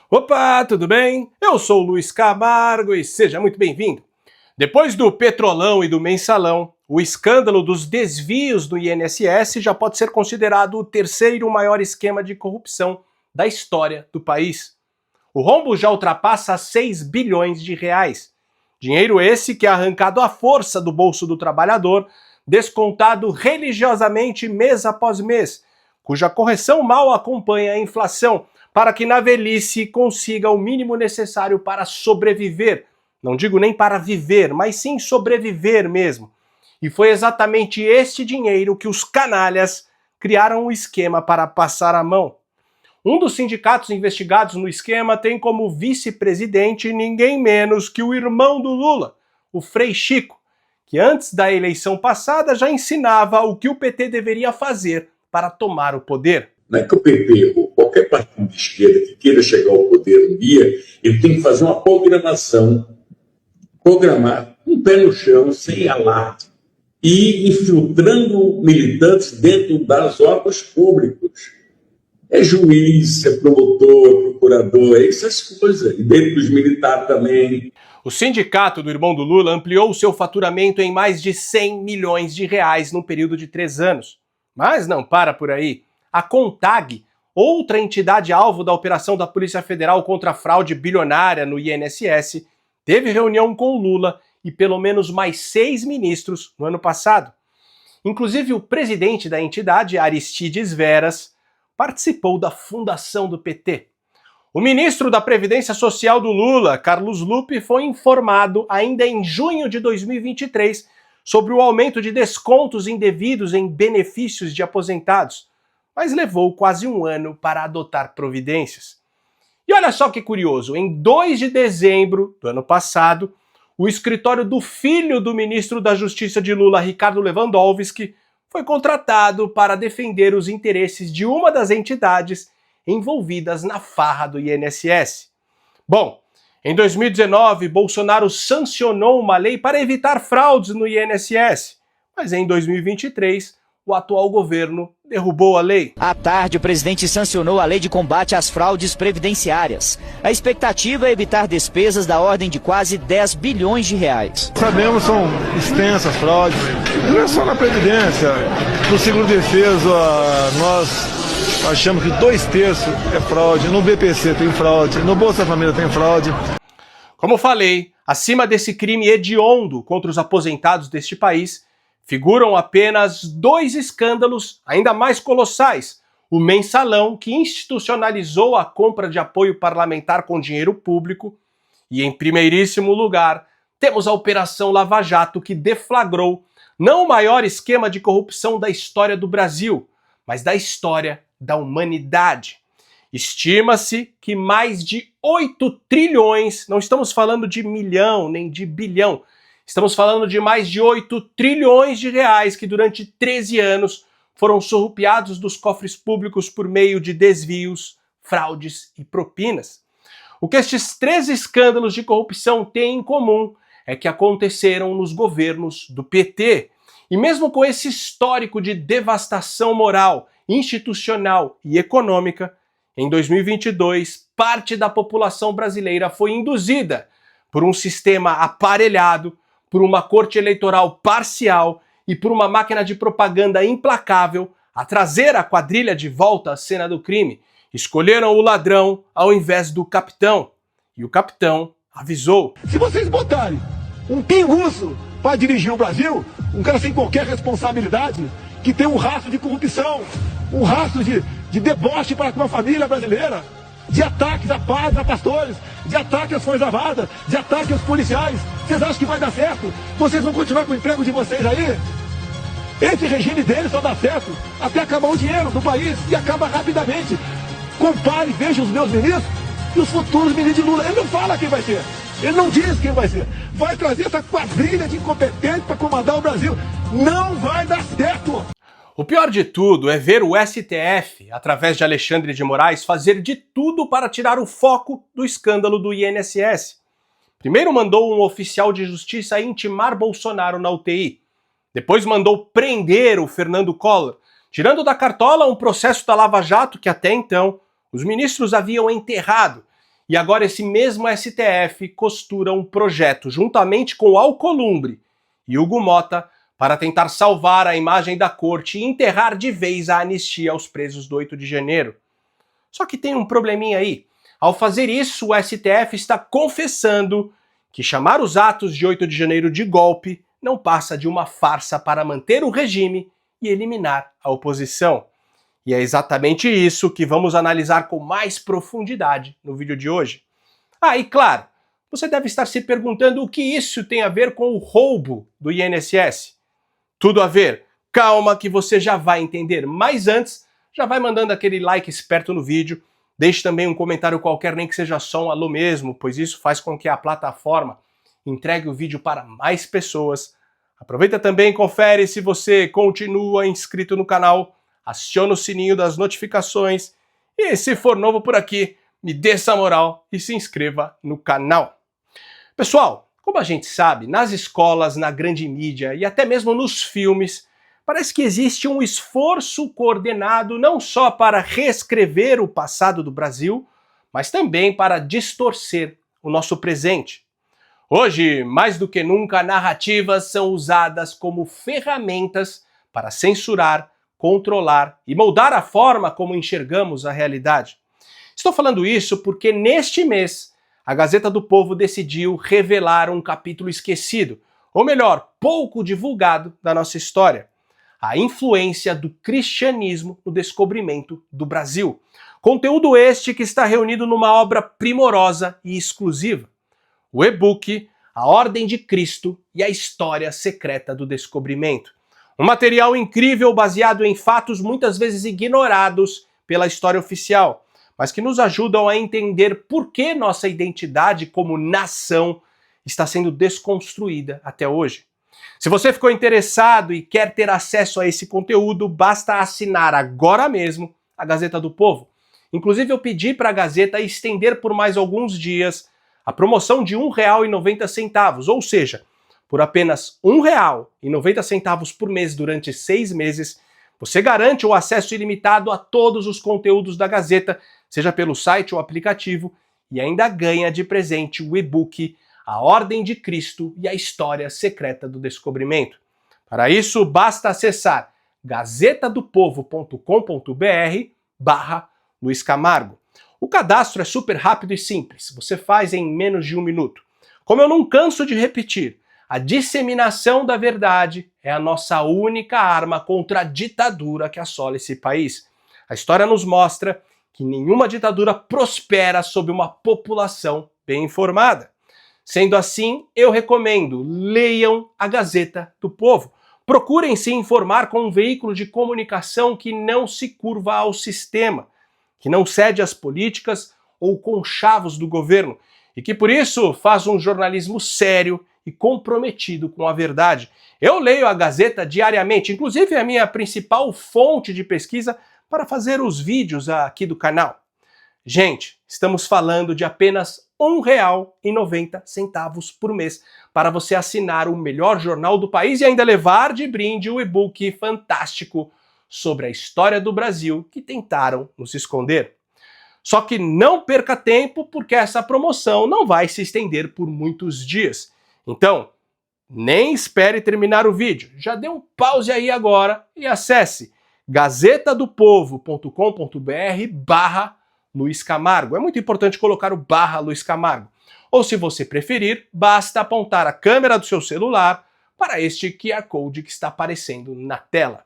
Opa, tudo bem? Eu sou o Luiz Camargo e seja muito bem-vindo. Depois do Petrolão e do Mensalão, o escândalo dos desvios do INSS já pode ser considerado o terceiro maior esquema de corrupção da história do país. O rombo já ultrapassa 6 bilhões de reais. Dinheiro esse que é arrancado à força do bolso do trabalhador, descontado religiosamente mês após mês, cuja correção mal acompanha a inflação, para que na velhice consiga o mínimo necessário para sobreviver. Não digo nem para viver, mas sim sobreviver mesmo. E foi exatamente este dinheiro que os canalhas criaram o esquema para passar a mão. Um dos sindicatos investigados no esquema tem como vice-presidente ninguém menos que o irmão do Lula, o Frei Chico, que antes da eleição passada já ensinava o que o PT deveria fazer para tomar o poder. Não é que o PT ou qualquer partido de esquerda que queira chegar ao poder um dia, ele tem que fazer uma programar um pé no chão, sem alarde, e infiltrando militantes dentro das órgãos públicos. É juiz, é promotor, procurador, é essas coisas. E dentro dos militares também. O sindicato do irmão do Lula ampliou o seu faturamento em mais de 100 milhões de reais num período de 3 anos. Mas não para por aí. A CONTAG, outra entidade alvo da operação da Polícia Federal contra a fraude bilionária no INSS, teve reunião com Lula e pelo menos mais 6 ministros no ano passado. Inclusive o presidente da entidade, Aristides Veras, participou da fundação do PT. O ministro da Previdência Social do Lula, Carlos Lupe, foi informado ainda em junho de 2023 sobre o aumento de descontos indevidos em benefícios de aposentados, mas levou quase um ano para adotar providências. E olha só que curioso, em 2 de dezembro do ano passado, o escritório do filho do ministro da Justiça de Lula, Ricardo Lewandowski, foi contratado para defender os interesses de uma das entidades envolvidas na farra do INSS. Bom, em 2019, Bolsonaro sancionou uma lei para evitar fraudes no INSS, mas em 2023, o atual governo derrubou a lei. À tarde, o presidente sancionou a lei de combate às fraudes previdenciárias. A expectativa é evitar despesas da ordem de quase 10 bilhões de reais. Sabemos, são extensas fraudes, não é só na Previdência. No seguro-defeso, nós achamos que 2/3 é fraude, no BPC tem fraude, no Bolsa Família tem fraude. Como falei, acima desse crime hediondo contra os aposentados deste país, figuram apenas 2 escândalos ainda mais colossais. O Mensalão, que institucionalizou a compra de apoio parlamentar com dinheiro público, e em primeiríssimo lugar, temos a Operação Lava Jato, que deflagrou não o maior esquema de corrupção da história do Brasil, mas da história da humanidade. Estima-se que mais de 8 trilhões, não estamos falando de milhão nem de bilhão, estamos falando de mais de 8 trilhões de reais que durante 13 anos foram surrupiados dos cofres públicos por meio de desvios, fraudes e propinas. O que estes 13 escândalos de corrupção têm em comum é que aconteceram nos governos do PT. E mesmo com esse histórico de devastação moral, institucional e econômica, em 2022, parte da população brasileira foi induzida por um sistema aparelhado, por uma corte eleitoral parcial e por uma máquina de propaganda implacável a trazer a quadrilha de volta à cena do crime. Escolheram o ladrão ao invés do capitão. E o capitão avisou. Se vocês botarem um pinguço para dirigir o Brasil, um cara sem qualquer responsabilidade, que tem um rastro de corrupção, um rastro de deboche para com a família brasileira, de ataques a padres, a pastores, de ataque às Forças Armadas, de ataque aos policiais. Vocês acham que vai dar certo? Vocês vão continuar com o emprego de vocês aí? Esse regime deles só dá certo até acabar o dinheiro do país e acaba rapidamente. Compare, veja os meus ministros e os futuros ministros de Lula. Ele não fala quem vai ser. Ele não diz quem vai ser. Vai trazer essa quadrilha de incompetentes para comandar o Brasil. Não vai dar certo. O pior de tudo é ver o STF, através de Alexandre de Moraes, fazer de tudo para tirar o foco do escândalo do INSS. Primeiro mandou um oficial de justiça intimar Bolsonaro na UTI. Depois mandou prender o Fernando Collor, tirando da cartola um processo da Lava Jato que até então os ministros haviam enterrado E agora esse mesmo STF costura um projeto juntamente com Alcolumbre e Hugo Motta para tentar salvar a imagem da corte e enterrar de vez a anistia aos presos do 8 de janeiro. Só que tem um probleminha aí. Ao fazer isso, o STF está confessando que chamar os atos de 8 de janeiro de golpe não passa de uma farsa para manter o regime e eliminar a oposição. E é exatamente isso que vamos analisar com mais profundidade no vídeo de hoje. E claro, você deve estar se perguntando o que isso tem a ver com o roubo do INSS. Tudo a ver. Calma que você já vai entender. Mas antes, já vai mandando aquele like esperto no vídeo. Deixe também um comentário qualquer, nem que seja só um alô mesmo, pois isso faz com que a plataforma entregue o vídeo para mais pessoas. Aproveita também e confere se você continua inscrito no canal. Aciona o sininho das notificações e se for novo por aqui, me dê essa moral e se inscreva no canal. Pessoal, como a gente sabe, nas escolas, na grande mídia e até mesmo nos filmes, parece que existe um esforço coordenado não só para reescrever o passado do Brasil, mas também para distorcer o nosso presente. Hoje, mais do que nunca, narrativas são usadas como ferramentas para censurar, controlar e moldar a forma como enxergamos a realidade. Estou falando isso porque neste mês a Gazeta do Povo decidiu revelar um capítulo esquecido, ou melhor, pouco divulgado da nossa história: a influência do cristianismo no descobrimento do Brasil. Conteúdo este que está reunido numa obra primorosa e exclusiva: o e-book A Ordem de Cristo e a História Secreta do Descobrimento. Um material incrível baseado em fatos muitas vezes ignorados pela história oficial, mas que nos ajudam a entender por que nossa identidade como nação está sendo desconstruída até hoje. Se você ficou interessado e quer ter acesso a esse conteúdo, basta assinar agora mesmo a Gazeta do Povo. Inclusive eu pedi para a Gazeta estender por mais alguns dias a promoção de R$ 1,90, ou seja, por apenas R$ 1,90 por mês durante 6 meses, você garante o acesso ilimitado a todos os conteúdos da Gazeta, seja pelo site ou aplicativo, e ainda ganha de presente o e-book A Ordem de Cristo e a História Secreta do Descobrimento. Para isso, basta acessar gazetadopovo.com.br/Luiz Camargo. O cadastro é super rápido e simples, você faz em menos de 1 minuto. Como eu não canso de repetir, a disseminação da verdade é a nossa única arma contra a ditadura que assola esse país. A história nos mostra que nenhuma ditadura prospera sob uma população bem informada. Sendo assim, eu recomendo, leiam a Gazeta do Povo. Procurem se informar com um veículo de comunicação que não se curva ao sistema, que não cede às políticas ou conchavos do governo, e que por isso faz um jornalismo sério e comprometido com a verdade. Eu leio a Gazeta diariamente, inclusive é a minha principal fonte de pesquisa para fazer os vídeos aqui do canal. Gente, estamos falando de apenas R$ 1,90 por mês para você assinar o melhor jornal do país e ainda levar de brinde o e-book fantástico sobre a história do Brasil que tentaram nos esconder. Só que não perca tempo, porque essa promoção não vai se estender por muitos dias. Então, nem espere terminar o vídeo. Já dê um pause aí agora e acesse gazetadopovo.com.br/Luiz Camargo. É muito importante colocar o /Luiz Camargo. Ou se você preferir, basta apontar a câmera do seu celular para este QR Code que está aparecendo na tela.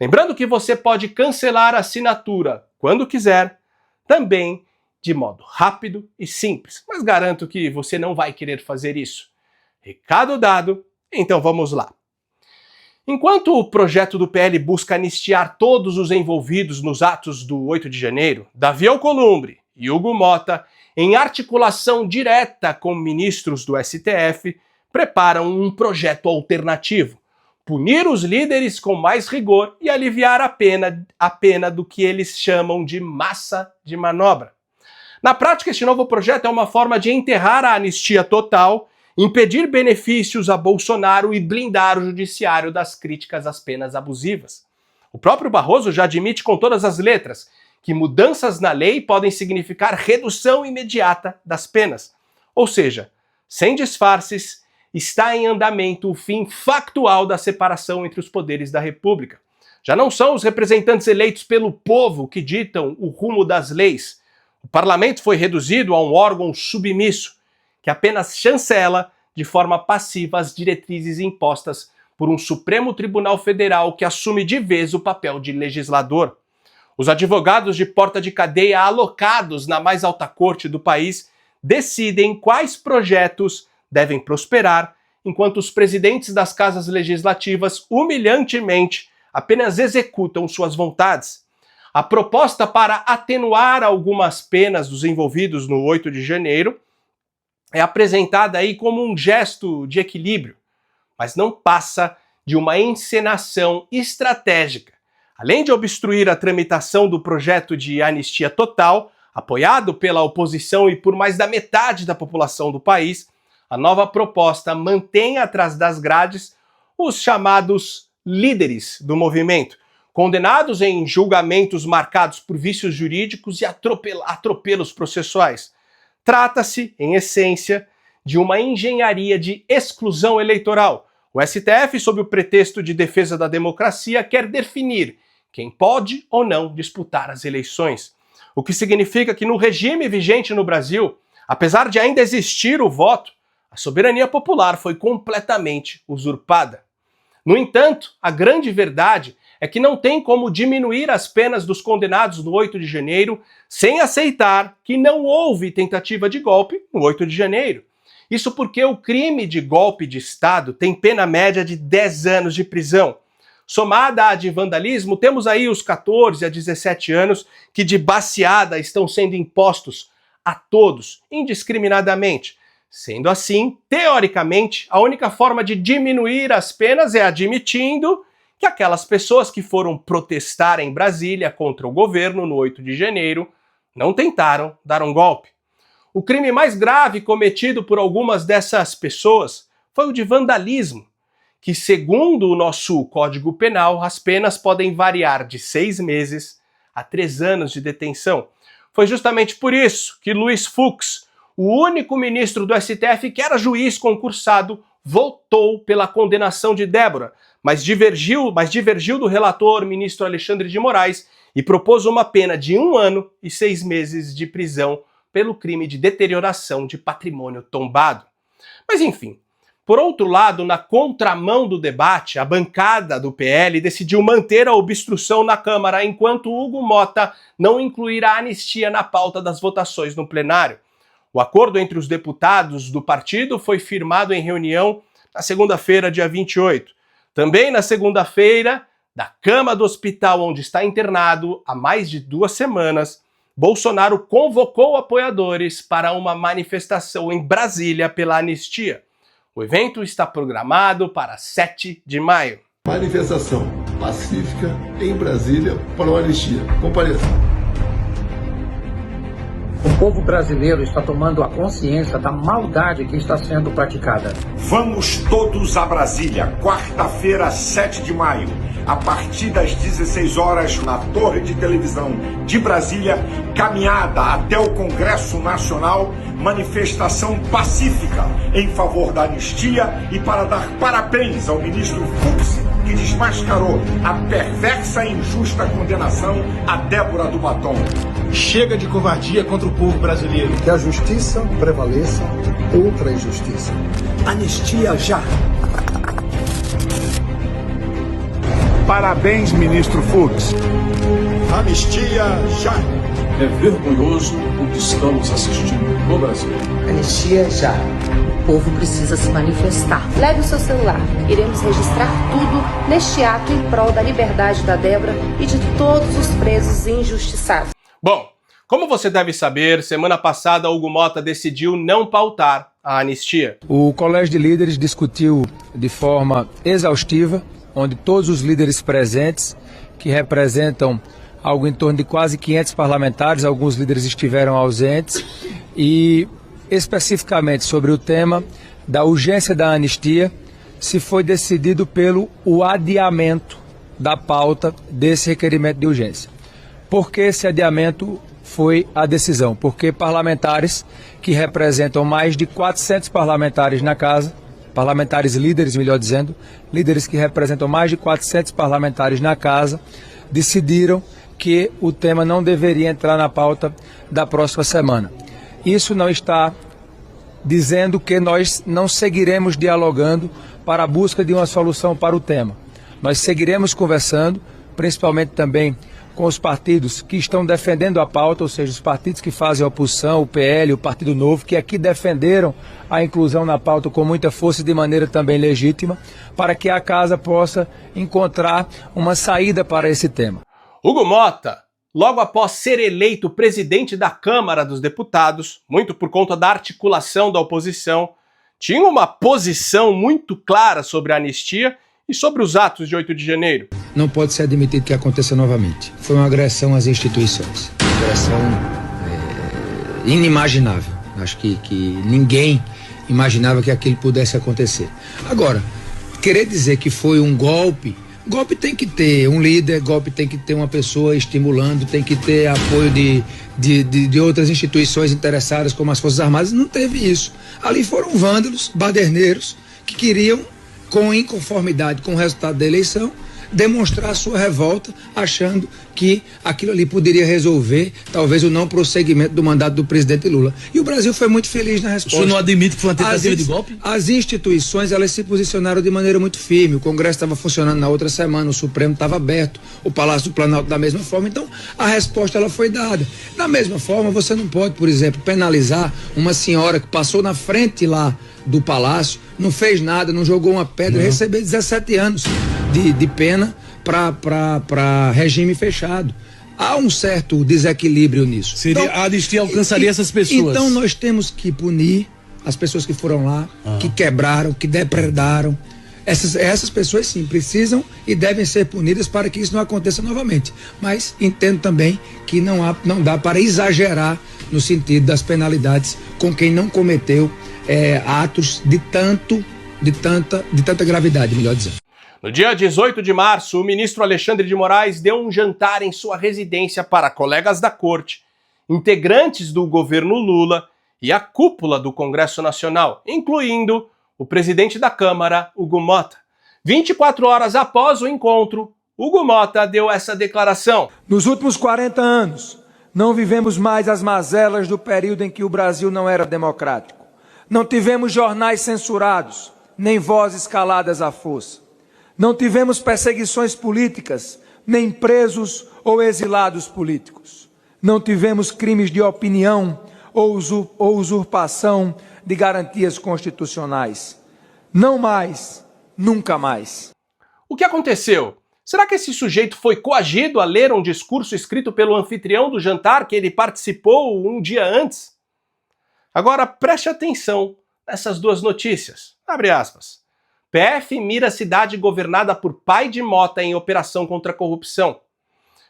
Lembrando que você pode cancelar a assinatura quando quiser, também de modo rápido e simples, mas garanto que você não vai querer fazer isso. Recado dado, então vamos lá. Enquanto o projeto do PL busca anistiar todos os envolvidos nos atos do 8 de janeiro, Davi Alcolumbre e Hugo Motta, em articulação direta com ministros do STF, preparam um projeto alternativo: punir os líderes com mais rigor e aliviar a pena do que eles chamam de massa de manobra. Na prática, este novo projeto é uma forma de enterrar a anistia total, impedir benefícios a Bolsonaro e blindar o judiciário das críticas às penas abusivas. O próprio Barroso já admite com todas as letras que mudanças na lei podem significar redução imediata das penas. Ou seja, sem disfarces, está em andamento o fim factual da separação entre os poderes da República. Já não são os representantes eleitos pelo povo que ditam o rumo das leis. O parlamento foi reduzido a um órgão submisso, que apenas chancela de forma passiva as diretrizes impostas por um Supremo Tribunal Federal que assume de vez o papel de legislador. Os advogados de porta de cadeia alocados na mais alta corte do país decidem quais projetos devem prosperar, enquanto os presidentes das casas legislativas humilhantemente apenas executam suas vontades. A proposta para atenuar algumas penas dos envolvidos no 8 de janeiro é apresentada aí como um gesto de equilíbrio, mas não passa de uma encenação estratégica. Além de obstruir a tramitação do projeto de anistia total, apoiado pela oposição e por mais da metade da população do país, a nova proposta mantém atrás das grades os chamados líderes do movimento, condenados em julgamentos marcados por vícios jurídicos e atropelos processuais. Trata-se, em essência, de uma engenharia de exclusão eleitoral. O STF, sob o pretexto de defesa da democracia, quer definir quem pode ou não disputar as eleições. O que significa que no regime vigente no Brasil, apesar de ainda existir o voto, a soberania popular foi completamente usurpada. No entanto, a grande verdade é que não tem como diminuir as penas dos condenados no 8 de janeiro sem aceitar que não houve tentativa de golpe no 8 de janeiro. Isso porque o crime de golpe de Estado tem pena média de 10 anos de prisão. Somada à de vandalismo, temos aí os 14 a 17 anos que de baseada estão sendo impostos a todos, indiscriminadamente. Sendo assim, teoricamente, a única forma de diminuir as penas é admitindo que aquelas pessoas que foram protestar em Brasília contra o governo no 8 de janeiro não tentaram dar um golpe. O crime mais grave cometido por algumas dessas pessoas foi o de vandalismo, que, segundo o nosso Código Penal, as penas podem variar de 6 meses a 3 anos de detenção. Foi justamente por isso que Luiz Fux, o único ministro do STF que era juiz concursado, votou pela condenação de Débora, mas divergiu do relator, ministro Alexandre de Moraes, e propôs uma pena de 1 ano e 6 meses de prisão pelo crime de deterioração de patrimônio tombado. Mas enfim, por outro lado, na contramão do debate, a bancada do PL decidiu manter a obstrução na Câmara, enquanto Hugo Mota não incluirá a anistia na pauta das votações no plenário. O acordo entre os deputados do partido foi firmado em reunião na segunda-feira, dia 28. Também na segunda-feira, da cama do hospital onde está internado há mais de 2 semanas, Bolsonaro convocou apoiadores para uma manifestação em Brasília pela anistia. O evento está programado para 7 de maio. Manifestação pacífica em Brasília para a anistia. Compareça. O povo brasileiro está tomando a consciência da maldade que está sendo praticada. Vamos todos a Brasília, quarta-feira, 7 de maio, a partir das 16 horas, na Torre de Televisão de Brasília, caminhada até o Congresso Nacional, manifestação pacífica em favor da anistia e para dar parabéns ao ministro Fux, que desmascarou a perversa e injusta condenação a Débora do Batom. Chega de covardia contra o povo brasileiro. Que a justiça prevaleça contra a injustiça. Anistia já! Parabéns, ministro Fux. Anistia já! É vergonhoso o que estamos assistindo no Brasil. Anistia já! O povo precisa se manifestar. Leve o seu celular. Iremos registrar tudo neste ato em prol da liberdade da Débora e de todos os presos injustiçados. Bom, como você deve saber, semana passada Hugo Mota decidiu não pautar a anistia. O Colégio de Líderes discutiu de forma exaustiva, onde todos os líderes presentes, que representam algo em torno de quase 500 parlamentares, alguns líderes estiveram ausentes, e especificamente sobre o tema da urgência da anistia, se foi decidido pelo adiamento da pauta desse requerimento de urgência. Por que esse adiamento foi a decisão? Porque parlamentares que representam mais de 400 parlamentares na casa, parlamentares líderes, melhor dizendo, líderes que representam mais de 400 parlamentares na casa, decidiram que o tema não deveria entrar na pauta da próxima semana. Isso não está dizendo que nós não seguiremos dialogando para a busca de uma solução para o tema. Nós seguiremos conversando, principalmente também com os partidos que estão defendendo a pauta, ou seja, os partidos que fazem a oposição, o PL, o Partido Novo, que aqui defenderam a inclusão na pauta com muita força e de maneira também legítima, para que a casa possa encontrar uma saída para esse tema. Hugo Mota, logo após ser eleito presidente da Câmara dos Deputados, muito por conta da articulação da oposição, tinha uma posição muito clara sobre a anistia e sobre os atos de 8 de janeiro. Não pode ser admitido que aconteça novamente. Foi uma agressão às instituições. Uma agressão inimaginável. Acho que ninguém imaginava que aquilo pudesse acontecer. Agora, querer dizer que foi um golpe, golpe tem que ter um líder, golpe tem que ter uma pessoa estimulando, tem que ter apoio de outras instituições interessadas, como as Forças Armadas. Não teve isso. Ali foram vândalos, baderneiros, que queriam, com inconformidade com o resultado da eleição, demonstrar sua revolta, achando que aquilo ali poderia resolver, talvez, o não prosseguimento do mandato do presidente Lula. E o Brasil foi muito feliz na resposta. O senhor não admite que foi uma tentativa de golpe? As instituições, elas se posicionaram de maneira muito firme. O Congresso estava funcionando na outra semana, o Supremo estava aberto, o Palácio do Planalto da mesma forma. Então, a resposta ela foi dada. Da mesma forma, você não pode, por exemplo, penalizar uma senhora que passou na frente lá do Palácio, não fez nada, não jogou uma pedra, receber 17 anos de pena para regime fechado. Há um certo desequilíbrio nisso. Então, a anistia alcançaria essas pessoas. Então nós temos que punir as pessoas que foram lá, que quebraram, que depredaram. Essas pessoas sim precisam e devem ser punidas para que isso não aconteça novamente. Mas entendo também que não dá para exagerar no sentido das penalidades com quem não cometeu atos de tanta gravidade, melhor dizendo. No dia 18 de março, o ministro Alexandre de Moraes deu um jantar em sua residência para colegas da corte, integrantes do governo Lula e a cúpula do Congresso Nacional, incluindo o presidente da Câmara, Hugo Mota. 24 horas após o encontro, Hugo Mota deu essa declaração. Nos últimos 40 anos, não vivemos mais as mazelas do período em que o Brasil não era democrático. Não tivemos jornais censurados, nem vozes caladas à força. Não tivemos perseguições políticas, nem presos ou exilados políticos. Não tivemos crimes de opinião ou usurpação de garantias constitucionais. Não mais, nunca mais. O que aconteceu? Será que esse sujeito foi coagido a ler um discurso escrito pelo anfitrião do jantar que ele participou um dia antes? Agora preste atenção nessas duas notícias. Abre aspas. PF mira cidade governada por pai de Mota em operação contra a corrupção.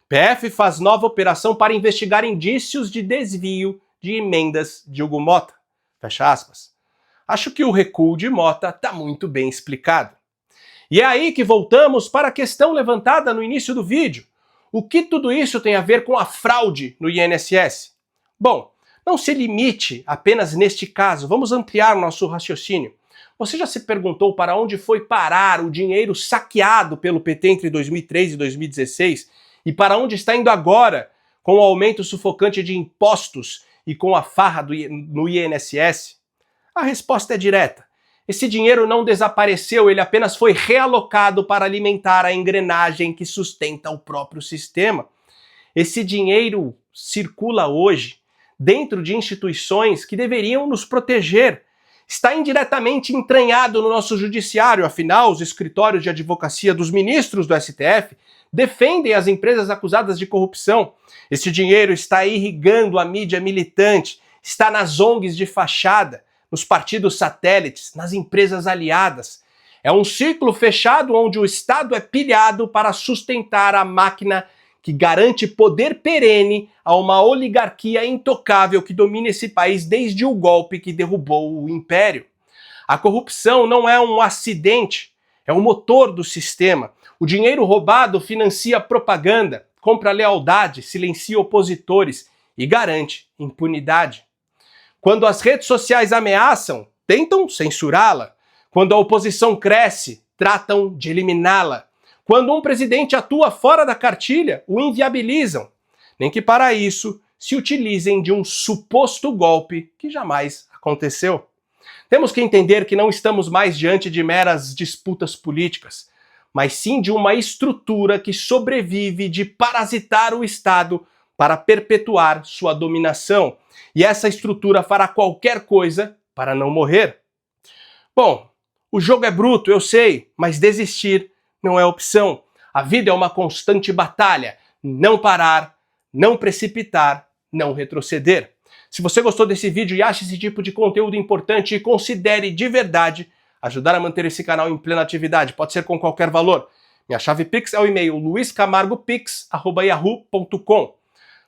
PF faz nova operação para investigar indícios de desvio de emendas de Hugo Mota. Fecha aspas. Acho que o recuo de Mota está muito bem explicado. E é aí que voltamos para a questão levantada no início do vídeo. O que tudo isso tem a ver com a fraude no INSS? Bom, não se limite apenas neste caso, vamos ampliar nosso raciocínio. Você já se perguntou para onde foi parar o dinheiro saqueado pelo PT entre 2003 e 2016 e para onde está indo agora com o aumento sufocante de impostos e com a farra no INSS? A resposta é direta. Esse dinheiro não desapareceu, ele apenas foi realocado para alimentar a engrenagem que sustenta o próprio sistema. Esse dinheiro circula hoje dentro de instituições que deveriam nos proteger. Está indiretamente entranhado no nosso judiciário, afinal, os escritórios de advocacia dos ministros do STF defendem as empresas acusadas de corrupção. Esse dinheiro está irrigando a mídia militante, está nas ONGs de fachada, nos partidos satélites, nas empresas aliadas. É um ciclo fechado onde o Estado é pilhado para sustentar a máquina que garante poder perene a uma oligarquia intocável que domina esse país desde o golpe que derrubou o império. A corrupção não é um acidente, é o motor do sistema. O dinheiro roubado financia propaganda, compra lealdade, silencia opositores e garante impunidade. Quando as redes sociais ameaçam, tentam censurá-la. Quando a oposição cresce, tratam de eliminá-la. Quando um presidente atua fora da cartilha, o inviabilizam. Nem que para isso se utilizem de um suposto golpe que jamais aconteceu. Temos que entender que não estamos mais diante de meras disputas políticas, mas sim de uma estrutura que sobrevive de parasitar o Estado para perpetuar sua dominação. E essa estrutura fará qualquer coisa para não morrer. Bom, o jogo é bruto, eu sei, mas desistir não é opção. A vida é uma constante batalha. Não parar, não precipitar, não retroceder. Se você gostou desse vídeo e acha esse tipo de conteúdo importante, considere de verdade ajudar a manter esse canal em plena atividade. Pode ser com qualquer valor. Minha chave Pix é o e-mail luiscamargopix@yahoo.com.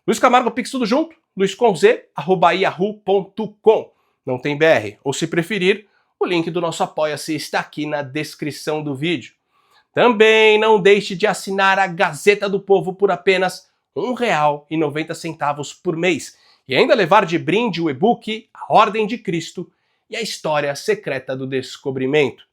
Luiz Camargo Pix tudo junto, luisconz@yahoo.com. Não tem BR. Ou se preferir, o link do nosso Apoia-se está aqui na descrição do vídeo. Também não deixe de assinar a Gazeta do Povo por apenas R$ 1,90 por mês e ainda levar de brinde o e-book A Ordem de Cristo e a História Secreta do Descobrimento.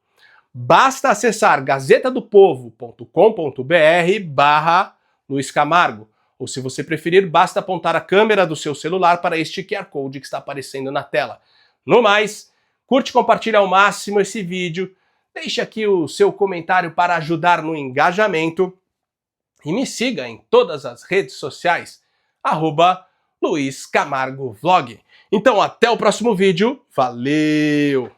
Basta acessar gazetadopovo.com.br/Luiz Camargo, ou se você preferir, basta apontar a câmera do seu celular para este QR Code que está aparecendo na tela. No mais, curte e compartilhe ao máximo esse vídeo, deixe aqui o seu comentário para ajudar no engajamento e me siga em todas as redes sociais, @LuizCamargoVlog. Então até o próximo vídeo, valeu!